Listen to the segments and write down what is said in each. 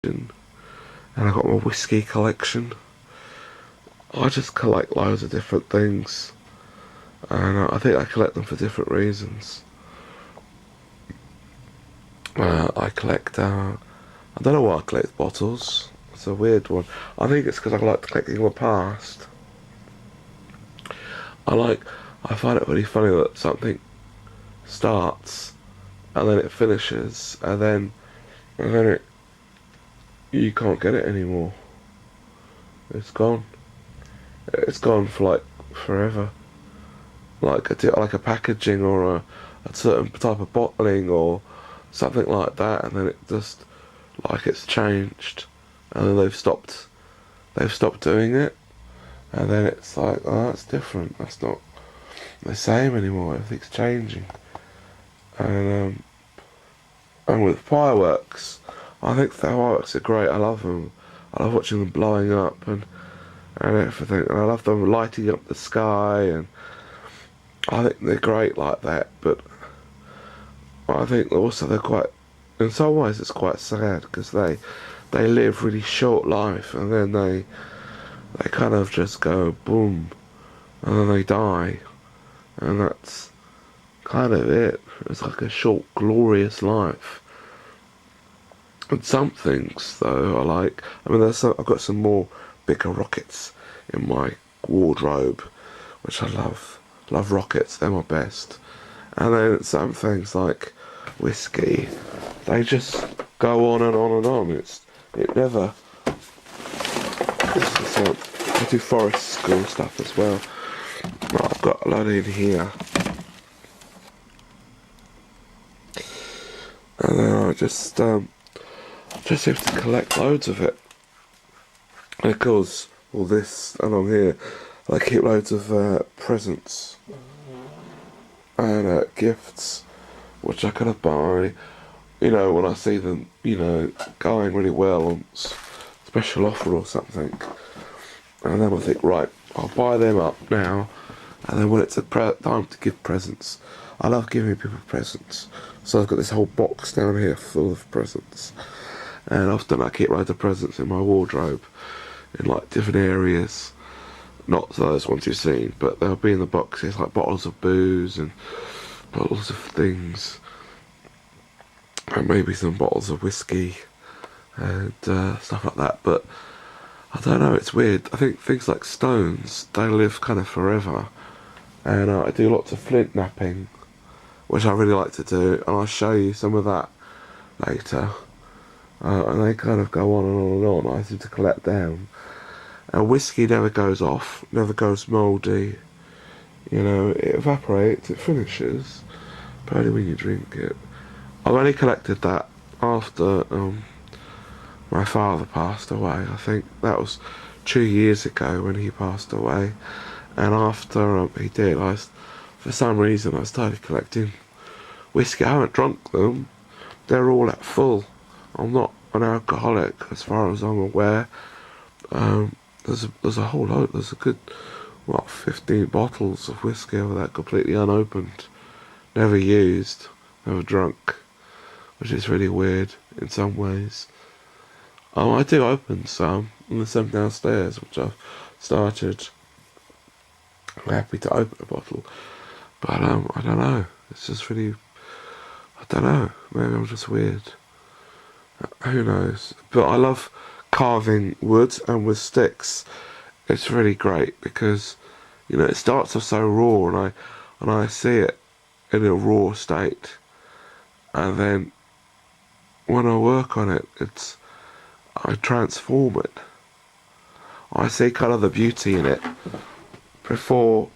and I got my whiskey collection. I just collect loads of different things, and I think I collect them for different reasons. I collect, I don't know why I collect bottles. It's a weird one. I think it's because I like collecting the past. I find it really funny that something starts and then it finishes and then you can't get it anymore. It's gone. It's gone for like forever. Like a packaging or a certain type of bottling or something like that, and then it just like it's changed, and then they've stopped doing it, and then it's like, oh, that's different. That's not the same anymore. Everything's changing, and with fireworks, I think fireworks are great. I love them. I love watching them blowing up and everything. And I love them lighting up the sky, and I think they're great like that. But I think also they're quite, in some ways, it's quite sad because they live really short life, and then they kind of just go boom, and then they die, and that's kind of it. It's like a short, glorious life. And some things, though, I like. I mean, I've got some more bigger rockets in my wardrobe, which I love. Love rockets, they're my best. And then some things like whiskey, they just go on and on and on. It never. I do forest school stuff as well. I've got a lot in here, and then I just have to collect loads of it. And of course, all this along here, I keep loads of presents and gifts, which I kind of buy, when I see them, going really well on special offer or something. And then I think, right, I'll buy them up now, and then when it's time to give presents, I love giving people presents. So I've got this whole box down here full of presents. And often I keep loads of presents in my wardrobe, in like different areas. Not those ones you've seen, but they'll be in the boxes, like bottles of booze and bottles of things, and maybe some bottles of whiskey and stuff like that. But I don't know, it's weird. I think things like stones, they live kind of forever, and I do lots of flint knapping, which I really like to do, and I'll show you some of that later. And they kind of go on and on and on. I seem to collect them. And whiskey never goes off, never goes mouldy. It evaporates, it finishes, but only when you drink it. I've only collected that after my father passed away. I think that was 2 years ago when he passed away. And after he did, for some reason, I started collecting whiskey. I haven't drunk them. They're all at full. I'm not an alcoholic, as far as I'm aware. There's a whole lot. There's a good, 15 bottles of whiskey over there, completely unopened, never used, never drunk, which is really weird in some ways. I do open some, and there's some downstairs which I've started. I'm happy to open a bottle, but I don't know. It's just really, I don't know. Maybe I'm just weird. Who knows? But I love carving wood and with sticks. It's really great because it starts off so raw, and I see it in a raw state, and then when I work on it, I transform it. I see kind of the beauty in it before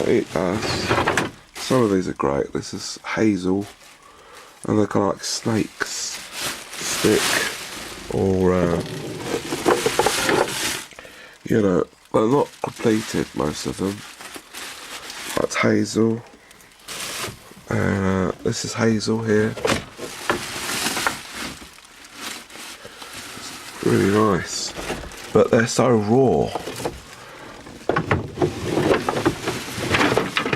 it does. Some of these are great. This is hazel, and they're kind of like snakes stick, or they're not completed, most of them. That's hazel, and this is hazel here. It's really nice, but they're so raw.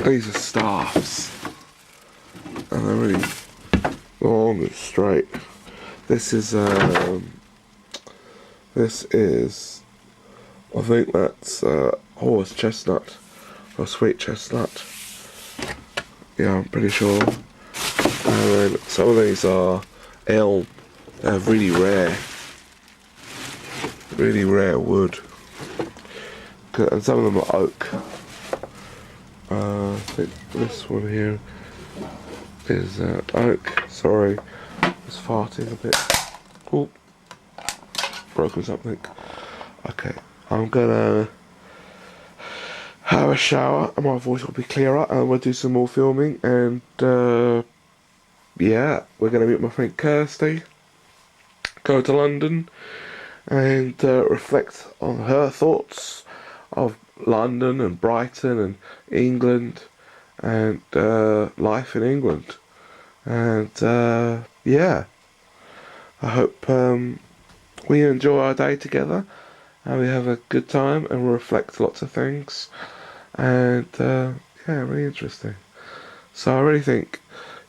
These are staffs, and they're really long and straight. This is, I think that's horse chestnut, or sweet chestnut. Yeah, I'm pretty sure. And then some of these are elm. They're really rare wood. And some of them are oak. I think this one here is oak. Sorry, I was farting a bit. Oh, broken something. Okay, I'm gonna have a shower and my voice will be clearer, and we'll do some more filming. And yeah, we're gonna meet my friend Kirsty, go to London, and reflect on her thoughts of London and Brighton and England and life in England. And yeah, I hope we enjoy our day together and we have a good time and we reflect lots of things. And yeah, really interesting. So I really think,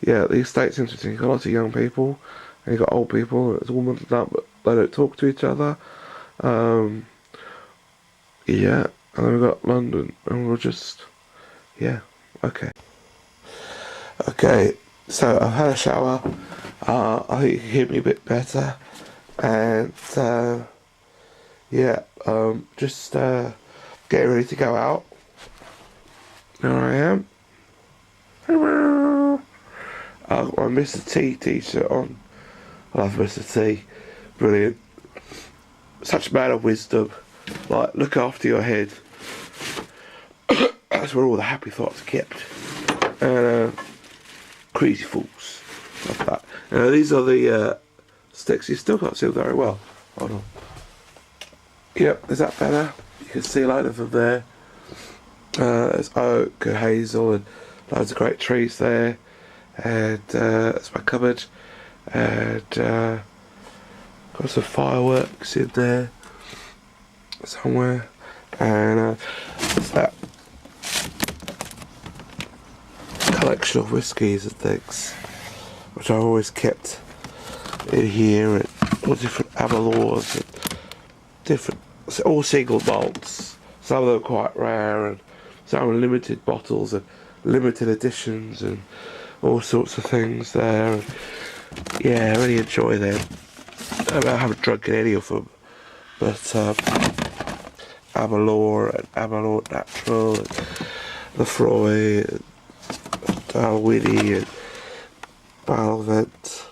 yeah, the estate's interesting. You've got lots of young people and you've got old people. It's all muddled up, but they don't talk to each other. Yeah, and then we've got London, and we'll just, yeah, okay. Okay, so I've had a shower. I think you can hear me a bit better. And yeah, just getting ready to go out. There I am. I've got my Mr. T t-shirt on. I love Mr. T. Brilliant. Such a man of wisdom. Like, look after your head. That's where all the happy thoughts are kept. And crazy fools. Like that. These are the sticks. You still can't see them very well. Hold on. Yep, is that better? You can see a load of them there. There's oak and hazel and loads of great trees there. And that's my cupboard. And got some fireworks in there somewhere. And what's that? Collection of whiskies and things, which I've always kept in here, and all different Aberlours and different, all single malts. Some of them are quite rare, and some are limited bottles and limited editions and all sorts of things there. And yeah, I really enjoy them. I haven't drunk any of them, but Aberlour and Aberlour Natural and Lefroy and Dalwhinnie and Balvent,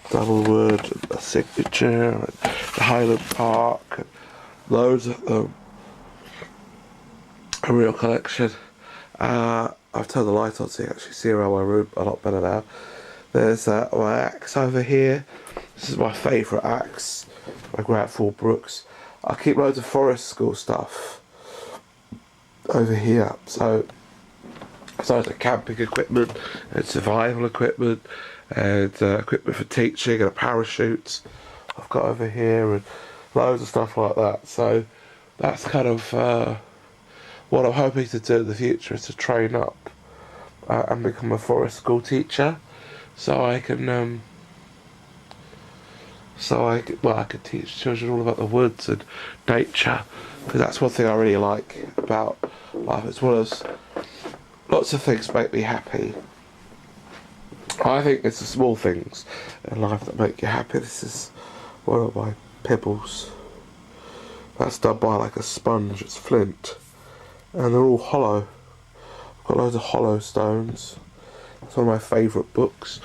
Doublewood, a Signature, and the Highland Park, and loads of them. A real collection. I've turned the light on so you can actually see around my room a lot better now. There's my axe over here. This is my favourite axe. I grew out Fort Brooks. I keep loads of forest school stuff over here. So besides the camping equipment and survival equipment and equipment for teaching and a parachute I've got over here and loads of stuff like that. So that's kind of what I'm hoping to do in the future, is to train up and become a forest school teacher, so I can I could teach children all about the woods and nature, because that's one thing I really like about life, as well as lots of things make me happy. I think it's the small things in life that make you happy. This is one of my pebbles. That's done by like a sponge. It's flint, and they're all hollow. I've got loads of hollow stones. It's one of my favourite books,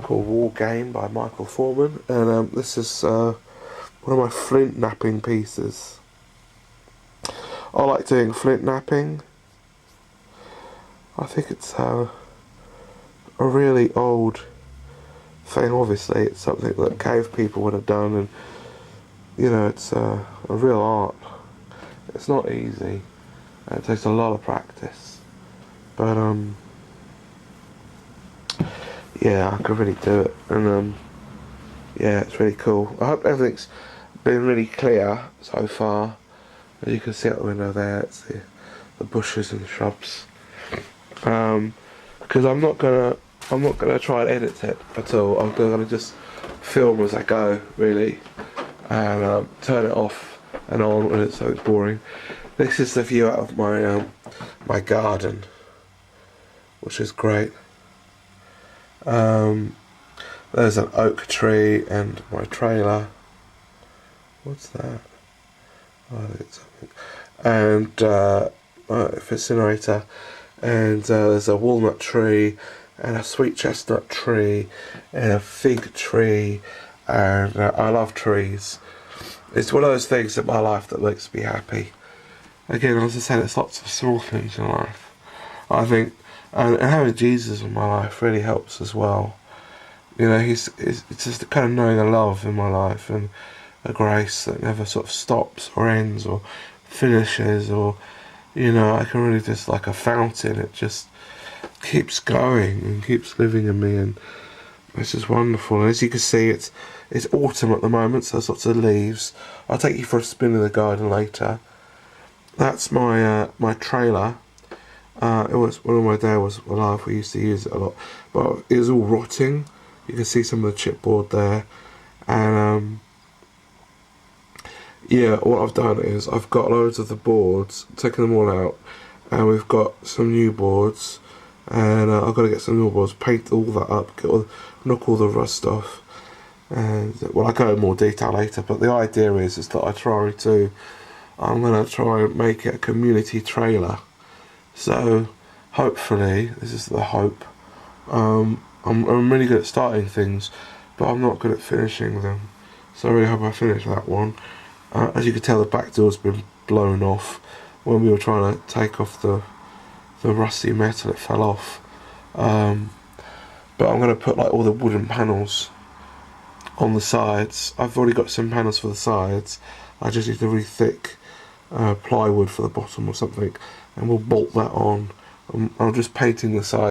called War Game by Michael Foreman, and this is one of my flint knapping pieces. I like doing flint knapping. I think it's a really old thing. Obviously it's something that cave people would have done, and you know, it's a real art. It's not easy, it takes a lot of practice, but yeah, I could really do it, and yeah, it's really cool. I hope everything's been really clear so far. As you can see out the window there, it's the bushes and the shrubs. because I'm not gonna try and edit it at all. I'm gonna just film as I go, really, and turn it off and on when it's so boring. This is the view out of my my garden, which is great. There's an oak tree and my trailer. What's that? Oh, I think it's something. And incinerator. And there's a walnut tree and a sweet chestnut tree and a fig tree. And I love trees. It's one of those things in my life that makes me happy. Again, as I said, it's lots of small things in life. I think, and having Jesus in my life really helps as well. You know, it's just kind of knowing a love in my life and a grace that never sort of stops or ends or finishes, or, you know, I can really just, like a fountain, it just keeps going and keeps living in me, and it's just wonderful. And as you can see, it's autumn at the moment, so there's lots of leaves. I'll take you for a spin in the garden later. That's my my trailer. It was when my dad was alive. We used to use it a lot, but it was all rotting. You can see some of the chipboard there, and yeah, what I've done is I've got loads of the boards, taken them all out, and we've got some new boards, and I've got to get some new boards, paint all that up, knock all the rust off, and well, I'll go in more detail later. But the idea is that I'm going to try and make it a community trailer. So hopefully, this is the hope. I'm really good at starting things, but I'm not good at finishing them. So I really hope I finish that one. As you can tell, the back door's been blown off when we were trying to take off the rusty metal. It fell off. But I'm going to put like all the wooden panels on the sides. I've already got some panels for the sides. I just need a really thick plywood for the bottom or something, and we'll bolt that on. I'm just painting the side.